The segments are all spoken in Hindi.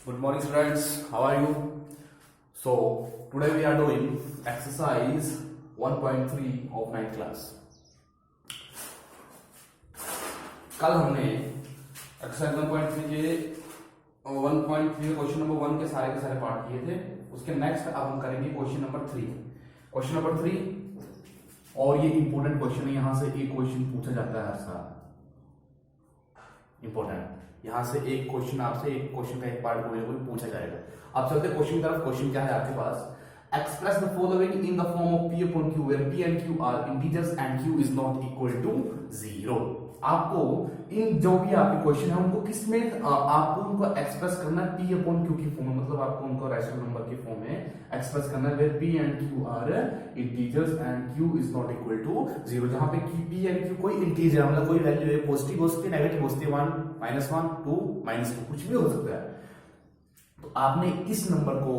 Good morning, students. How are you? So, today we are doing exercise 1.3 of 9th class. कल हमने एक्सरसाइज 1.3 के 1.3 क्वेश्चन नंबर 1 के सारे पार्ट किए थे. उसके नेक्स्ट अब हम करेंगे क्वेश्चन नंबर 3. क्वेश्चन नंबर 3 और ये इंपॉर्टेंट क्वेश्चन है. यहां से एक क्वेश्चन पूछा जाता है हर साल. इंपॉर्टेंट, यहां से एक क्वेश्चन आपसे एक क्वेश्चन का एक पार्ट कोई पूछा जाएगा. अब चलते क्वेश्चन की तरफ. क्वेश्चन क्या है आपके पास? Express the following in the form of p upon q where p and q are integers and q is not equal to 0. आपको इन जो भी आपके क्वेश्चन है उनको किसमें आपको उनको एक्सप्रेस करना है p upon q की फॉर्म में. मतलब आपको उनको रैशनल नंबर की फॉर्म में एक्सप्रेस करना है where p and q are integers and q is not equal to 0. जहां पे p and q कोई इंटीजर मतलब कोई वैल्यू है, पॉजिटिव हो सकती है, नेगेटिव हो सकती है, 1 -1 2 -2 कुछ भी हो सकता है. तो आपने इस नंबर को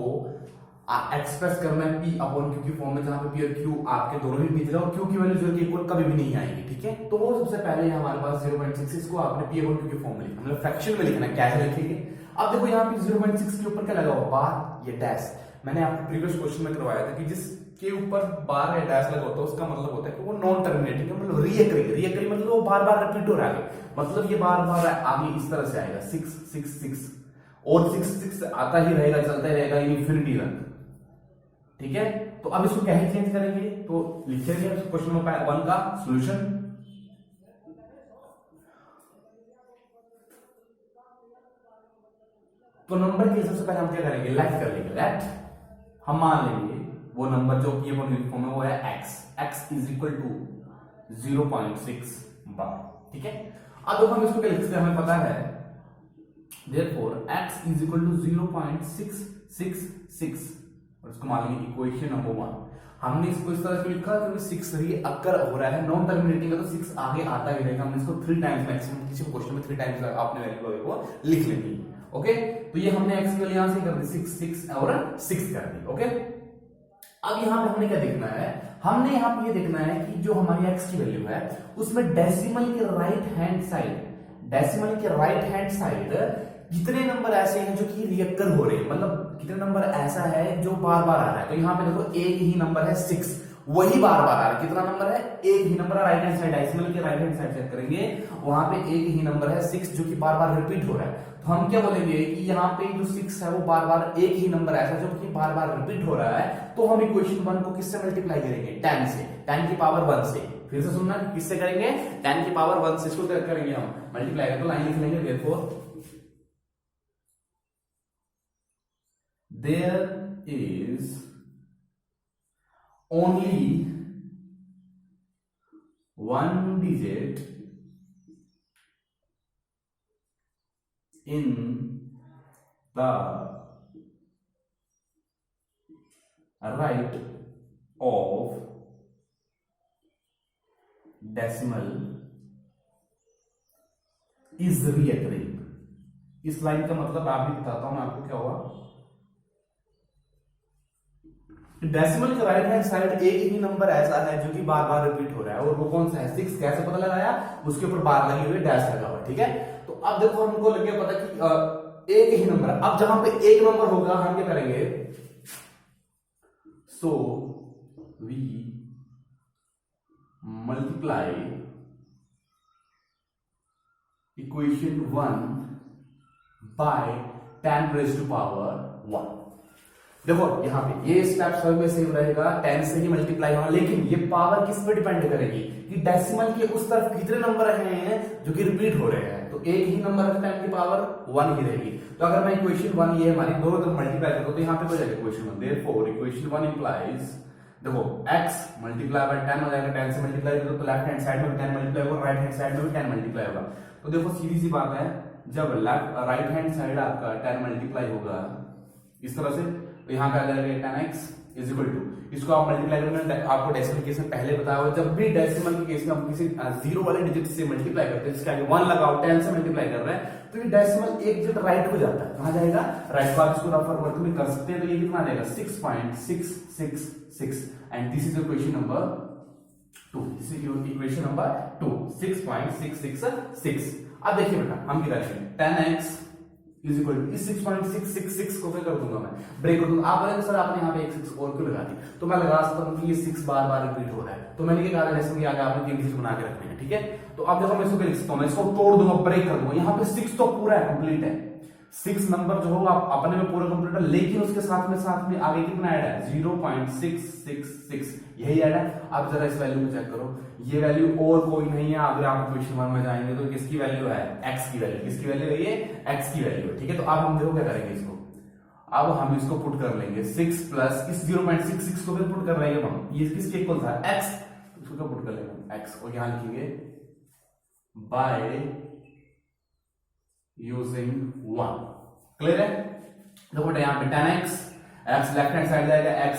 एक्सप्रेस करना है p अपॉन q की फॉर्म में, जहां पे p और q आपके दोनों ही इंटीजर है और q की वैल्यू 0 के इक्वल कभी भी नहीं आएगी. ठीक है, तो वो सबसे पहले हमारे पास 0.66 को आपने p अपॉन q की फॉर्म में लिखना, मतलब फ्रैक्शन में लिखना है. कैसे लिखेंगे? अब देखो यहाँ पे 0.6 के ऊपर क्या लगा हुआ? बार, ये डैश. मैंने आपको प्रीवियस क्वेश्चन में करवाया था कि जिसके ऊपर बार या डैश लगा होता है उसका मतलब होता है कि वो नॉन टर्मिनेटिंग है, मतलब रीअकरिंग मतलब वो बार बार रिपीट हो रहा है. मतलब ये बार बार आगे इस तरह से आएगा 6 6 6 और 6 6 आता ही रहेगा, चलता ही रहेगा इन्फिनिटी तक. ठीक है, तो अब इसको कैसे चेंज करेंगे? तो लिखेंगे क्वेश्चन नंबर 1 का सॉल्यूशन. तो नंबर के सबसे पहले हम क्या करेंगे? लेट कर लेंगे. लेट हम मान लेंगे वो नंबर जो कि फॉर्म में वो है x इज इक्वल टू 0.6 बार. ठीक है, अब हम इसको क्या लिख सकते हैं? हमें पता है therefore x is equal to 0.666 और इसको मान लेंगे इक्वेशन नंबर 1. हमने इसको इस तरह से लिखा क्योंकि 6 रीअकर हो रहा है, नॉन टर्मिनेटिंग है, तो 6 आगे आता ही रहेगा. हमने इसको 3 टाइम्स मैक्सिमम किसी क्वेश्चन में 3 टाइम्स आपने वैल्यू को लिख लेनी. ओके, तो ये हमने x की वैल्यू यहां से कर दी 6 6 और 6 कर दी. ओके, अब यहां पे हमने क्या देखना है? हमने यहां पे ये देखना है कि जो हमारी x की वैल्यू है उसमें डेसिमल के राइट हैंड साइड कितने नंबर ऐसे हैं जो कि रिएक्टर हो रहे हैं, मतलब कितने नंबर ऐसा है जो बार बार आ रहा है. तो यहाँ पे देखो एक ही नंबर है 6, वही बार बार आ रहा है. कितना नंबर है? एक ही नंबर है. राइट हैंड साइड डेसिमल के राइट हैंड साइड चेक करेंगे, वहां पे एक ही नंबर है 6 जो कि बार बार रिपीट हो रहा है. तो हम क्या बोलेंगे कि यहाँ पे जो 6 है वो बार बार एक ही नंबर ऐसा जो कि बार बार रिपीट हो रहा है. तो हम इक्वेशन 1 को किससे मल्टीप्लाई करेंगे? 10 से, 10 की पावर 1 से. फिर से सुनना, किससे करेंगे? 10 की पावर 1 से इसको करेंगे हम मल्टीप्लाई. तो लाइन लिख लेंगे therefore there is only one digit in the right of decimal is reoccurring. इस लाइन का मतलब आप भी बताता हूं मैं आपको क्या हुआ. डेसिमल के राइट हैंड साइड एक ही नंबर ऐसा है जो कि बार बार रिपीट हो रहा है, और वो कौन सा है? 6. कैसे पता लगाया? उसके ऊपर बार लगी हुई, डैश लगा हुआ. ठीक है, तो अब देखो हमको लग गया पता कि एक ही नंबर है. अब जहां पे एक नंबर होगा हम क्या करेंगे? So we multiply equation 1 by 10 raise to power 1. देखो यहाँ पे ये स्टेप सब में सेम रहेगा, 10 से ही मल्टीप्लाई होगा, लेकिन ये पावर किस पे डिपेंड करेगी कि डेसिमल के उस तरफ कितने नंबर हैं जो कि रिपीट हो रहे हैं. तो एक ही नंबर है, 10 की पावर 1 ही रहेगी. तो अगर मैं इक्वेशन 1 ये हमारी दोनों तरफ मल्टीप्लाई करूं तो यहाँ पे हो जाएगा इक्वेशन 1. देयरफॉर इक्वेशन 1 इंप्लाइज, देखो x मल्टीप्लाई बाय 10 हो जाएगा. 10 से मल्टीप्लाई करो तो लेफ्ट हैंड साइड में 10 मल्टीप्लाई होगा, राइट हैंड साइड में भी 10 मल्टीप्लाई होगा. तो देखो सीधी सी बात है, जब राइट हैंड साइड आपका 10 मल्टीप्लाई होगा इस तरह से, तो यहाँ पे आ जाएगा 10x इज इक्वल टू, इसको आप मल्टीप्लाई करना. आपको डेसिमल केस में पहले बताया हुआ, जब भी डेसिमल के केस में हम किसी जीरो वाले डिजिट से मल्टीप्लाई करते हैं, जिसके आगे 1 लगाओ, 10 से मल्टीप्लाई कर रहे हैं, तो ये डेसिमल एक डिजिट राइट हो जाता है. कहां जाएगा? राइट को. आप इसको रफर वर्क में कर सकते हैं. तो ये कितना आ जाएगा? 6.666 and this is equation number 2. This is equation number 2, 6.666. अब देखिए बेटा हम क्या करेंगे? 10x इज इक्वल टू इस 6.666 को क्या कर दूंगा मैं, ब्रेक कर दूंगा। आप बोलेंगे सर आपने यहाँ पे एक 6 और क्यों लगा दी, तो मैं लगा सकता हूँ कि ये 6 बार बार रिपीट हो रहा है, तो मैंने ये कहा जैसे कि आगे आपने 3 डिजिट बना के रखने हैं, ठीक है। तो अब देखो मैं इसको लिख सकता हूँ, मैं इसको तोड़ दूंगा, ब्रेक कर दूंगा। यहाँ पे 6 तो पूरा है, कंप्लीट है, 6 नंबर जो हो आप अपने में पूरा कंप्लीट है, लेकिन उसके साथ में आगे कितना ऐड है, 0.666 यही ऐड है। अब जरा इस वैल्यू को चेक करो, ये वैल्यू और कोई नहीं है। अगर आप इक्वेशन 1 में जाएंगे तो किसकी वैल्यू है, x की वैल्यू, किसकी वैल्यू है, ये x की वैल्यू है, ठीक है। तो अब हम देखो क्या करेंगे इसको, अब हम इसको पुट कर लेंगे 6 प्लस इस 0.66 को फिर पुट कर लेंगे हम, ये किसके इक्वल था, x, इसको क्या पुट कर लेंगे x को, यहां लिखेंगे बाय यूजिंग 1। क्लियर है, देखो बेटा यहाँ पे 10x, x left hand side जाएगा, x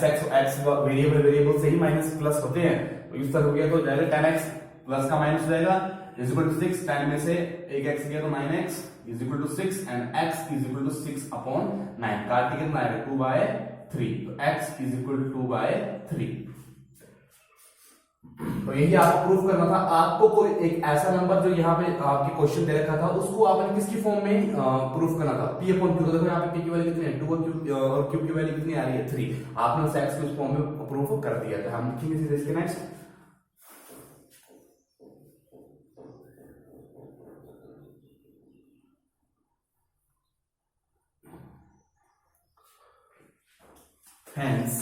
वेरिएबल से ही माइनस प्लस होते हैं, तो इस तरह हो गया तो जाएगा 10x प्लस का माइनस हो जाएगा इज इक्वल टू 6, 10 में से एक x गया तो 9x is equal to 6 and x is equal to 6 upon 9, काट के कितना आएगा 2/3, तो x इज इक्वल टू 2/3। तो यही आपको प्रूफ करना था। आपको कोई एक ऐसा नंबर जो यहाँ पे आपके क्वेश्चन दे रखा था उसको आपने किसकी फॉर्म में प्रूफ करना था, p अपॉन q। तो देखो यहाँ पे p की वैल्यू कितनी है 2 और q की वैल्यू कितनी आ रही है 3, आपने उस x को उस फॉर्म में प्रूफ कर दिया। तो हम लिखेंगे सीधे इसके नेक्स्ट, hence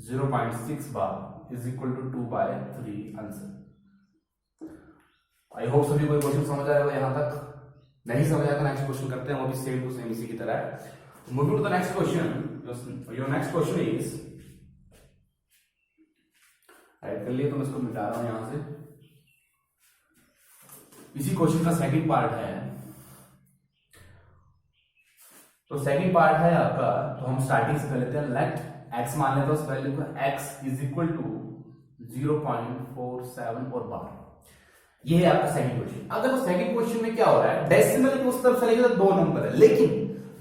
0.6 बार is equal to 2/3 answer. I hope सभी कोई क्वेश्चन समझ आएगा यहां तक, नहीं समझ आया तो नेक्स्ट क्वेश्चन करते हैं, वो भी सेम टू सेम इसी की तरह है। Moving to the next question, your next question is, write कर लिया तो मैं इसको मिटा रहा हूं यहां से। इसी क्वेश्चन का सेकंड पार्ट है, तो सेकंड पार्ट है आपका, तो हम स्टार्टिंग से कर लेते हैं। लेट x मान लेते हैं उस वैल्यू को, x इज इक्वल टू 0.47 और बार, ये है आपका सेकंड क्वेश्चन। अब देखो सेकंड क्वेश्चन में क्या हो रहा है, डेसिमल की उस तरफ चलेगा तो 2 नंबर है, लेकिन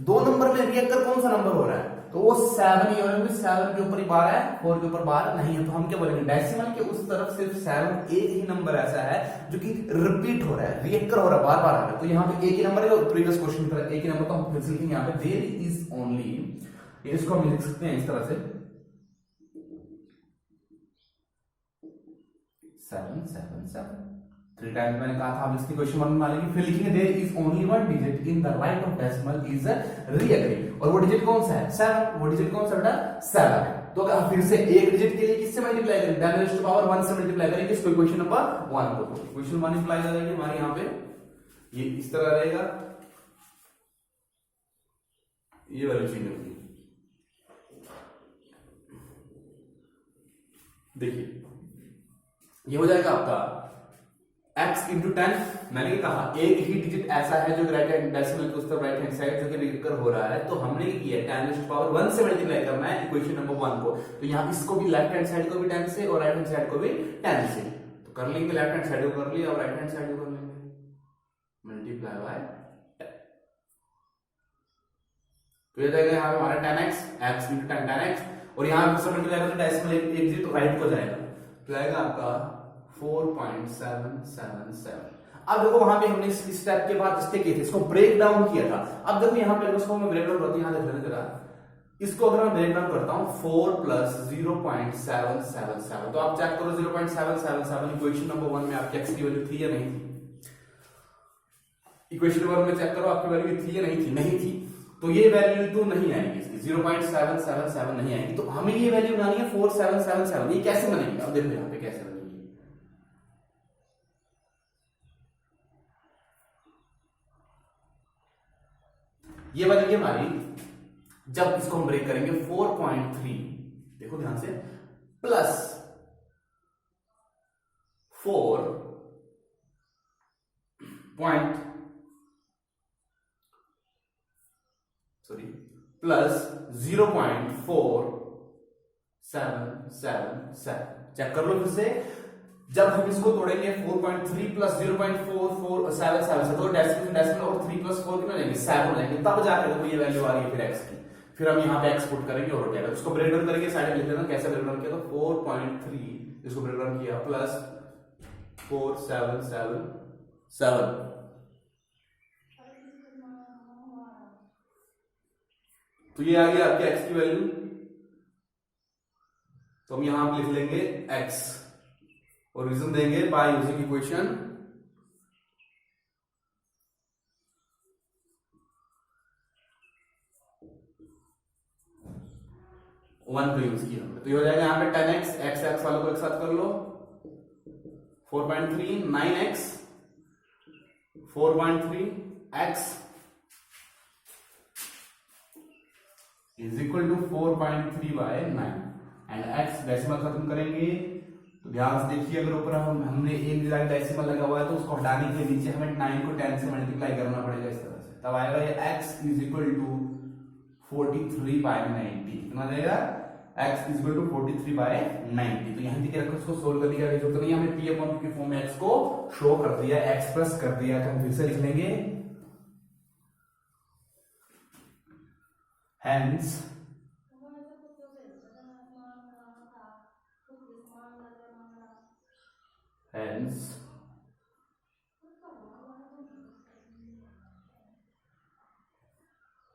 2 नंबर में रिएक्टर कौन सा नंबर हो रहा है, तो वो 7 ही हो रहा है, 7 के ऊपर ही बार है, 4 के ऊपर बार नहीं है। तो हम क्या बोलेंगे, डेसिमल के उस तरफ सिर्फ 7 एक ही नंबर ऐसा है जो कि रिपीट हो रहा है, रिएक्टर हो रहा है, बार बार आ रहा है। तो यहाँ पे एक ही नंबर है, प्रीवियस क्वेश्चन की तरह एक ही नंबर, तो हम फिर से लिखेंगे यहाँ पे देयर इज ओनली, इसको हम लिख सकते हैं इस तरह से 777 3 टाइम्स मैंने कहा था आप इसकी क्वेश्चन 1 में मानेंगे, फिर लिखेंगे there is only one digit in the right of decimal is recurring, और वो डिजिट कौन सा है 7, वो डिजिट कौन सा बेटा 7 है। तो अगर फिर से एक डिजिट के लिए किससे मल्टीप्लाई करेंगे, 10 रेज़ टू पावर 1 से मल्टीप्लाई करेंगे इसको, इक्वेशन नंबर 1 को, इक्वेशन 1 अप्लाई करेंगे हमारे यहाँ पे, ये इस तरह रहेगा, ये वाली चीज होगी, देखिए ये हो जाएगा आपका x इंटू 10। मैंने ये कहा एक ही डिजिट ऐसा है जो राइट हैंड डेसिमल के उस तरफ राइट हैंड साइड जो कि रिकर हो रहा है, तो हमने ये किया 10 रेज़ टू पावर 1 से मल्टीप्लाई करना है इक्वेशन नंबर 1 को। तो यहाँ इसको भी लेफ्ट हैंड साइड को भी 10 से और राइट हैंड साइड को भी 10 से, तो कर लेंगे, लेफ्ट हैंड साइड को कर लिया और राइट हैंड साइड को कर लेंगे, मल्टीप्लाई बाय 10। तो ये जाएगा यहाँ पे हमारा 10x, x इंटू 10x, और यहाँ पे सब मल्टीप्लाई करके डेसिमल एक डिजिट राइट को जाएगा, तो आएगा आपका 4.777। अब देखो वहां पे हमने इस स्टेप के बाद इसके किए थे, इसको ब्रेक डाउन किया था। अब देखो यहाँ पे इसको मैं ब्रेक डाउन करता हूं, यहाँ देख लेना जरा, इसको अगर मैं ब्रेक डाउन करता हूं 4 प्लस 0.777, तो आप चेक करो 0.777 इक्वेशन नंबर 1 में आपकी x की वैल्यू थी या नहीं थी, इक्वेशन नंबर 1 में चेक करो आपकी वैल्यू थी या नहीं थी, नहीं थी, तो ये वैल्यू तो नहीं आएगी इसकी, 0.777 नहीं आएगी, तो हमें ये वैल्यू बनानी है 4777। ये कैसे बनेगी, अब देखो यहाँ पे कैसे बनेगी, ये बनेगी हमारी, जब इसको हम ब्रेक करेंगे 4.3, देखो ध्यान से, प्लस 4 प्लस 0.4777, चेक कर लो फिर से, जब हम इसको तोड़ेंगे 4.3 प्लस 0.4477, तो डेसिमल और 3 प्लस 4 कितना लेंगे 7 लेंगे, तब जाकर देखो ये वैल्यू आ रही है फिर x की, फिर हम यहाँ पे x पुट करेंगे और हो जाएगा। इसको ब्रेक डाउन करेंगे, साइड में लिख देना कैसे ब्रेक डाउन किया, तो 4.3 इसको ब्रेक डाउन किया प्लस 4777। तो ये आ गया आपके x की वैल्यू, तो हम यहां पे लिख लेंगे x और रीजन देंगे बाय यूजिंग इक्वेशन 1 को यूज किया। तो ये हो जाएगा यहाँ पे 10x, x वालों को एक साथ कर लो, 4.3, 9x, 4.3 x is equal to 4.3 by 9 and x decimal खत्म करेंगे। तो ध्यान से देखिए, अगर ऊपर हमने एक डेसिमल लगा हुआ है तो उसको हटाने के नीचे हमें 9 को 10 से मल्टीप्लाई करना पड़ेगा इस तरह से, तब आएगा ये x is equal to 43 by 90। कितना देगा? x is equal to 43 by 90। तो यहाँ देखिए रखो, इसको सोल्व करने की जरूरत नहीं है, हमने p अपॉन q के फॉर्म में x को शो कर दिया, एक्सप्रेस कर दिया। तो हम फिर से लिख लेंगे hence hence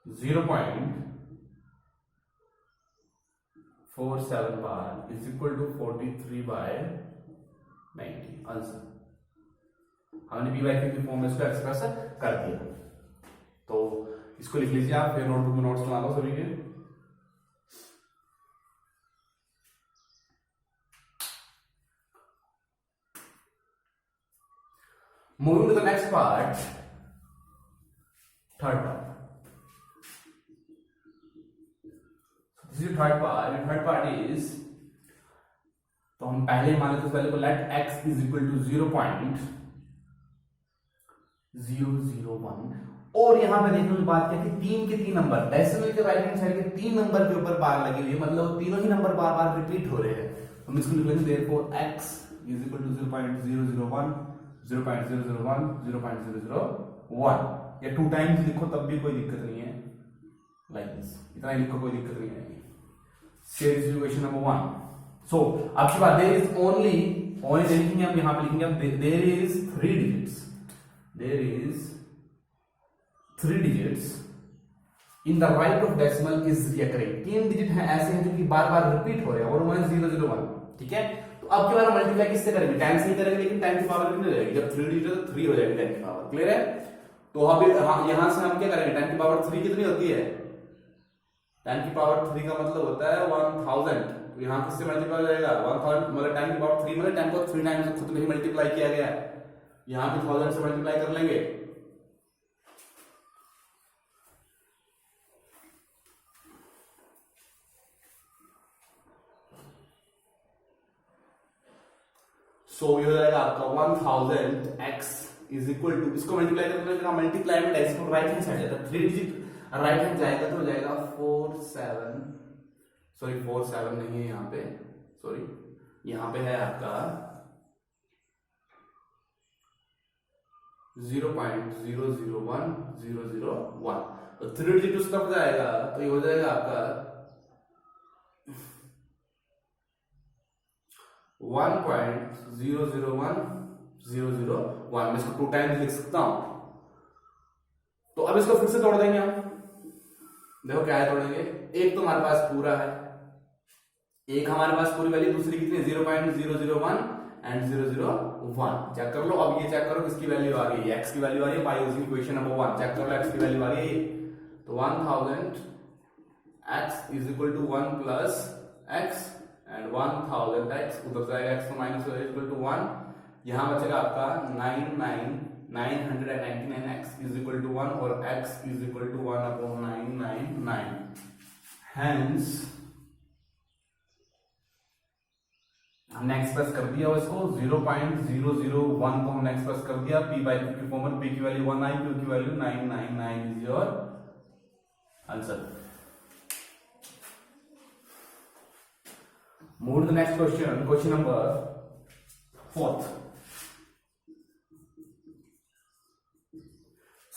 0.47 bar is equal to 43 by 90 answer. हमने पी बाई क्यू की फॉर्म में इसको एक्सप्रेस कर दिया। तो इसको लिख लीजिए आप, फिर नोटबुक में नोट्स बना लो सभी के। Moving to the next part, third part. So this is the third part. The third part is, तो हम पहले मान लेते हैं, पहले को late x is equal to 0.001 और यहाँ पे देखने की बात क्या थी, 3 के 3 नंबर डेसिमल के राइट हैंड साइड के 3 नंबर के ऊपर बार लगी हुई है, मतलब तीनों ही नंबर बार बार रिपीट हो रहे हैं। हम इसको लिख लेंगे therefore x is equal to 0.001 0.001 0.001 या 2 टाइम्स लिखो तब भी कोई दिक्कत नहीं है, लाइक दिस, इतना ही लिखो कोई दिक्कत नहीं आएगी। Share is equation number 1। सो आपके पास देयर इज ओनली लिखेंगे हम, यहां पे लिखेंगे हम there is 3 digits, there is 3 digits in the right of decimal is recurring. 3 digit हैं ऐसे हैं जो कि बार बार रिपीट हो रहे हैं, और 001, ठीक है। तो अब के बार मल्टीप्लाई किससे करेंगे? 10 से ही करेंगे, लेकिन 10 की पावर कितनी रहेगी? जब 3 डिजिट है तो 3 हो जाएगी 10 की पावर। क्लियर है? तो अभी यहां से हम क्या करेंगे? 10 की पावर 3 कितनी होती है? 10 की पावर 3 का मतलब होता है 1000। तो यहां किससे मल्टीप्लाई हो जाएगा? 1000 मतलब 10 की पावर 3 मतलब 10 को 3 टाइम्स खुद में ही मल्टीप्लाई किया गया है, यहां भी 1000 से मल्टीप्लाई कर लेंगे। सो ये हो जाएगा आपका 1000x इज इक्वल टू, इसको मल्टीप्लाई करने का मल्टीप्लाई में डेसिमल राइट हैंड साइड जाता है, 3 डिजिट राइट हैंड जाएगा तो हो जाएगा 47 नहीं है यहाँ पे, सॉरी यहाँ पे है आपका 0.001001। तो 3 डिजिट उस तरफ जाएगा तो ये हो जाएगा आपका 1.001001। मैं इसको 2 टाइम्स लिख सकता हूं। तो अब इसको फिर से तोड़ देंगे हम, देखो क्या है तोड़ेंगे। एक तो हमारे पास पूरा है, एक हमारे पास पूरी वैल्यू, दूसरी कितनी? 0.001 एंड 001। चेक कर लो, अब ये चेक करो किसकी वैल्यू आ रही है, x की वैल्यू आ रही है by using equation number 1। Check कर लो x की वैल्यू आ रही है, तो 1000 x is equal to 1 plus x and 1000 x उधर जाएगा, x को माइनस हो इक्वल टू 1, यहां बचेगा आपका 999x इज इक्वल टू 1 और x is equal to 1/999। Hence हमने एक्सप्रेस कर दिया इसको 0.001 को हमने एक्सप्रेस कर दिया p बाय q की फॉर्म में, p की वैल्यू 1 आई, q की value 999 is your answer. Move to the next question, question number 4th.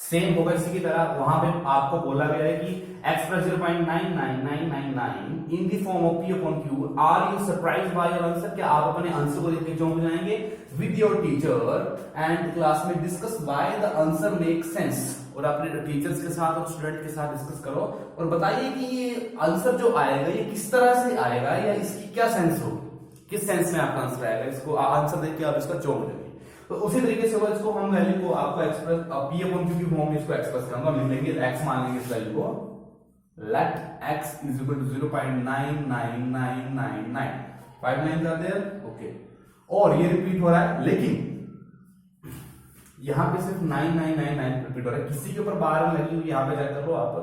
Same होगा इसी की तरह। वहां पे आपको बोला गया है कि x plus 0.99999 in the form of p upon q। Are you surprise by your answer? क्या आप अपने आंसर को देख के चौंक जाएंगे? With your teacher and class में discuss why the answer make sense. और अपने टीचर्स के साथ और स्टूडेंट के साथ डिस्कस करो और बताइए कि ये आंसर जो आएगा ये किस तरह से आएगा या इसकी क्या सेंस होगी, किस सेंस में आपका आंसर आएगा। इसको आंसर देख के आप इसका चौंक जाएंगे। तो उसी तरीके से होगा, इसको हम वैल्यू को आपको एक्सप्रेस p अपॉन q की फॉर्म में इसको एक्सप्रेस करूंगा। हम लिख लेंगे x, मान लेंगे इस वैल्यू को let x is equal to 0.99999 59 कर दे। ओके, और ये रिपीट हो रहा है, लेकिन यहां पे सिर्फ 9999 रिपीट हो रहा है, किसी के ऊपर बार लगी हुई यहां पे चेक कर लो आप।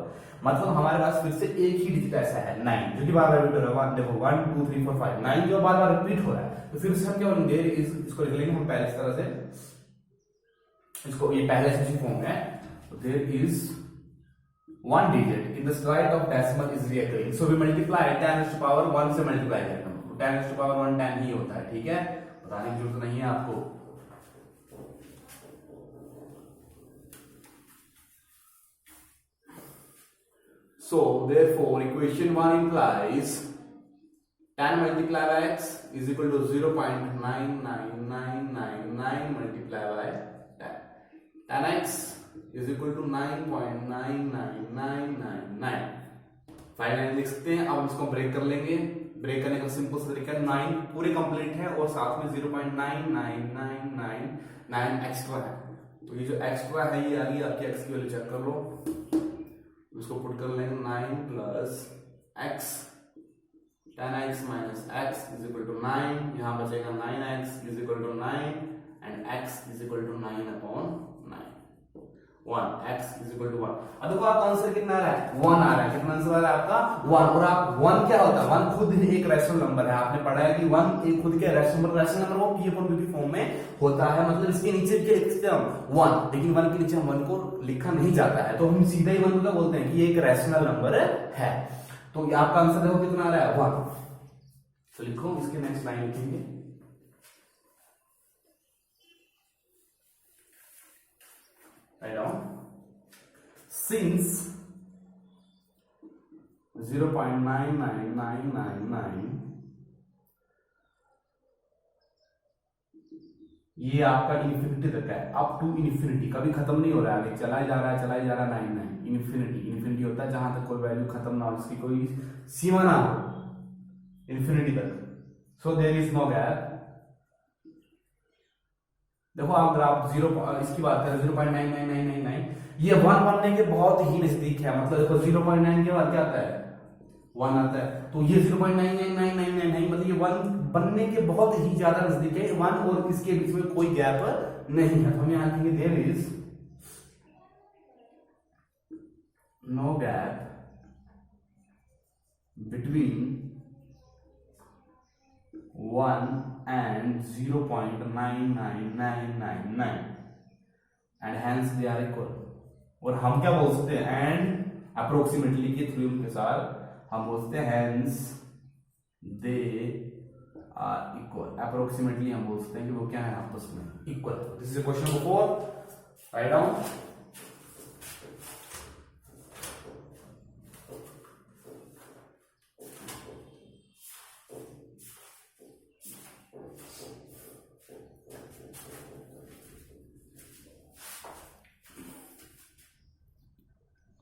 मतलब हमारे पास फिर से एक ही डिजिट ऐसा है 9 जो कि बार बार रिपीट हो रहा है। देखो 1 2 3 4 5 9 जो बार बार रिपीट हो रहा है। तो फिर से हम क्या करेंगे, इसको लिख लेंगे हम पहले इस तरह से, इसको ये पहले से फॉर्म है। तो there is one digit in the slide of decimal is recurring, so we multiply 10 raised to power 1 से मल्टीप्लाई करेंगे। तो 10 raised to power 1 10 ही होता है, ठीक है, बताने की जरूरत नहीं है आपको। So therefore equation 1 implies 10 multiplied by x is equal to 0.99999 multiplied by 10. 10x is equal to 9.99999। 5 लिख सकते हैं। अब इसको ब्रेक कर लेंगे। ब्रेक करने का सिंपल सा तरीका, 9 पूरे कंप्लीट है और साथ में 0.99999 एक्स्ट्रा है। तो ये जो एक्स्ट्रा है ये आ गई आपकी x की वैल्यू, चेक कर लो। इसको पुट कर लेंगे 9 plus x 10x minus x is equal to 9। यहां बचेगा 9x is equal to 9 and x is equal to 9 upon 9 1 x is equal to 1। अब देखो आपका आंसर कितना आ रहा है, 1 आ रहा है। कितना आंसर आ रहा है आपका 1। और आप 1 क्या होता है, 1 खुद ही एक रैशनल नंबर है। आपने पढ़ा है कि 1 एक खुद के रैशनल नंबर वो p अपॉन q की फॉर्म में होता है। मतलब इसके नीचे क्या लिख सकते हैं हम 1, लेकिन 1 के नीचे हम 1 को लिखा नहीं जाता है, तो हम सीधा ही 1 को बोलते हैं कि ये एक रैशनल नंबर है। तो आपका आंसर देखो कितना आ रहा है 1। तो लिखो, इसके नेक्स्ट लाइन लिखेंगे, राइट डाउन, since 0.99999 ये आपका इन्फिनिटी तक है, अप टू इन्फिनिटी, कभी खत्म नहीं हो रहा है, आगे चला ही जा रहा है 99 इन्फिनिटी होता है जहां तक कोई वैल्यू खत्म ना हो, इसकी कोई सीमा ना हो, इन्फिनिटी तक। So there is no gap. देखो आप ग्राफ इसकी बात करें 0.99999, ये 1 बनने के बहुत ही नजदीक है। मतलब देखो 0.9 के बाद क्या आता है 1 आता है, तो ये 0.99999 मतलब ये 1 बनने के बहुत ही ज्यादा नजदीक है 1, और इसके बीच में कोई गैप नहीं है। तो हम यहां लिखेंगे there is no gap between 1 and 0.99999 and hence they are equal। और हम क्या बोल सकते हैं, एंड अप्रोक्सीमेटली के थ्योरम के साथ हम बोलते हैं hence they are equal। Approximately हम बोल सकते हैं कि वो क्या है आपस में equal. This is question number 4, write down.